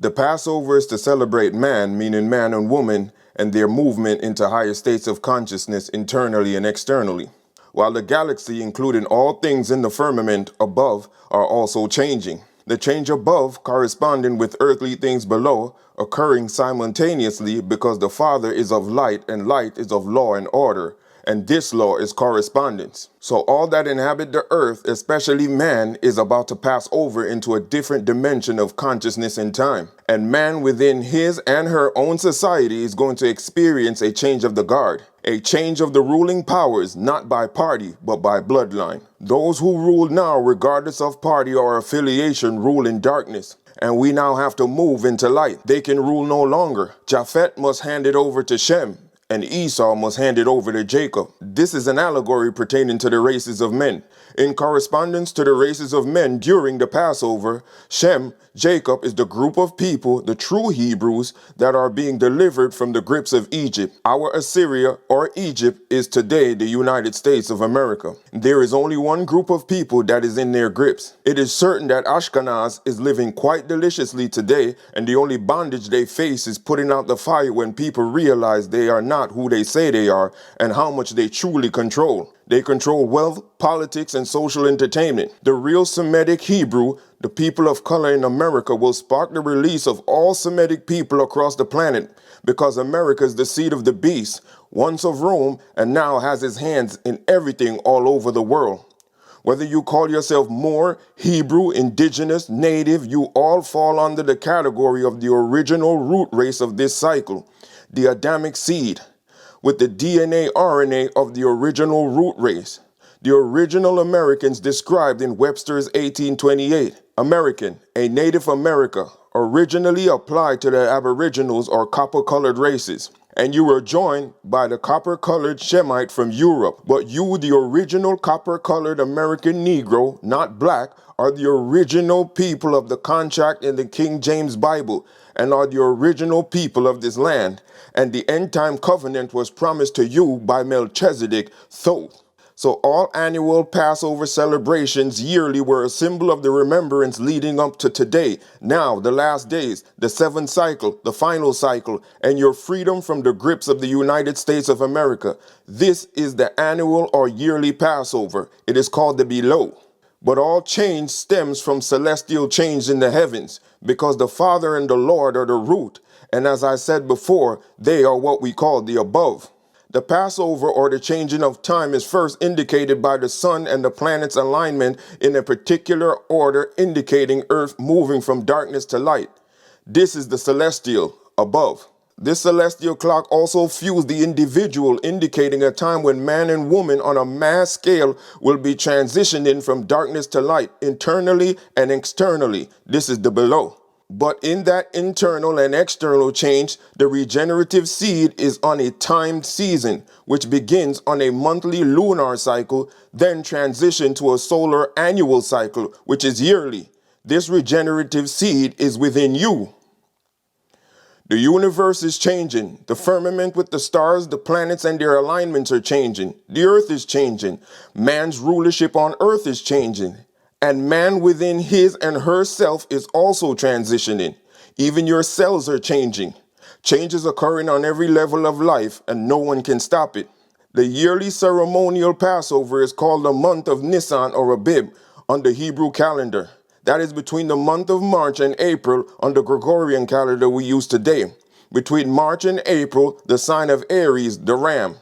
The Passover is to celebrate man, meaning man and woman, and their movement into higher states of consciousness internally and externally. While the galaxy, including all things in the firmament above, are also changing. The change above corresponding with earthly things below, occurring simultaneously because the Father is of light and light is of law and order, and this law is correspondence. So all that inhabit the earth, especially man, is about to pass over into a different dimension of consciousness and time. And man within his and her own society is going to experience a change of the guard, a change of the ruling powers, not by party, but by bloodline. Those who rule now, regardless of party or affiliation, rule in darkness. And we now have to move into light. They can rule no longer. Japhet must hand it over to Shem, and Esau must hand it over to Jacob. This is an allegory pertaining to the races of men. In correspondence to the races of men during the Passover, Shem, Jacob, is the group of people, the true Hebrews, that are being delivered from the grips of Egypt. Our Assyria, or Egypt, is today the United States of America. There is only one group of people that is in their grips. It is certain that Ashkenaz is living quite deliciously today, and the only bondage they face is putting out the fire when people realize they are not who they say they are and how much they truly control. They control wealth, politics, and social entertainment. The real Semitic Hebrew, the people of color in America, will spark the release of all Semitic people across the planet because America is the seed of the beast, once of Rome, and now has his hands in everything all over the world. Whether you call yourself Moor, Hebrew, Indigenous, Native, you all fall under the category of the original root race of this cycle, the Adamic seed, with the DNA RNA of the original root race. The original Americans described in Webster's 1828. American, a Native America, originally applied to the Aboriginals or copper-colored races. And you were joined by the copper-colored Shemite from Europe. But you, the original copper-colored American Negro, not black, are the original people of the contract in the King James Bible and are the original people of this land. And the end-time covenant was promised to you by Melchizedek, Thoth. So all annual Passover celebrations yearly were a symbol of the remembrance leading up to today, now, the last days, the seventh cycle, the final cycle, and your freedom from the grips of the United States of America. This is the annual or yearly Passover. It is called the Below. But all change stems from celestial change in the heavens, because the Father and the Lord are the root. And as I said before, they are what we call the above. The Passover, or the changing of time, is first indicated by the sun and the planets' alignment in a particular order, indicating Earth moving from darkness to light. This is the celestial, above. This celestial clock also fuels the individual, indicating a time when man and woman on a mass scale will be transitioning from darkness to light, internally and externally. This is the below. But in that internal and external change, the regenerative seed is on a timed season, which begins on a monthly lunar cycle, then transition to a solar annual cycle, which is yearly. This regenerative seed is within you. The universe is changing. The firmament with the stars, the planets, and their alignments are changing. The earth is changing. Man's rulership on earth is changing. And man within his and herself is also transitioning. Even your cells are changing. Change is occurring on every level of life, and no one can stop it. The yearly ceremonial Passover is called the month of Nisan or Abib on the Hebrew calendar. That is between the month of March and April on the Gregorian calendar we use today. Between March and April, the sign of Aries, the ram.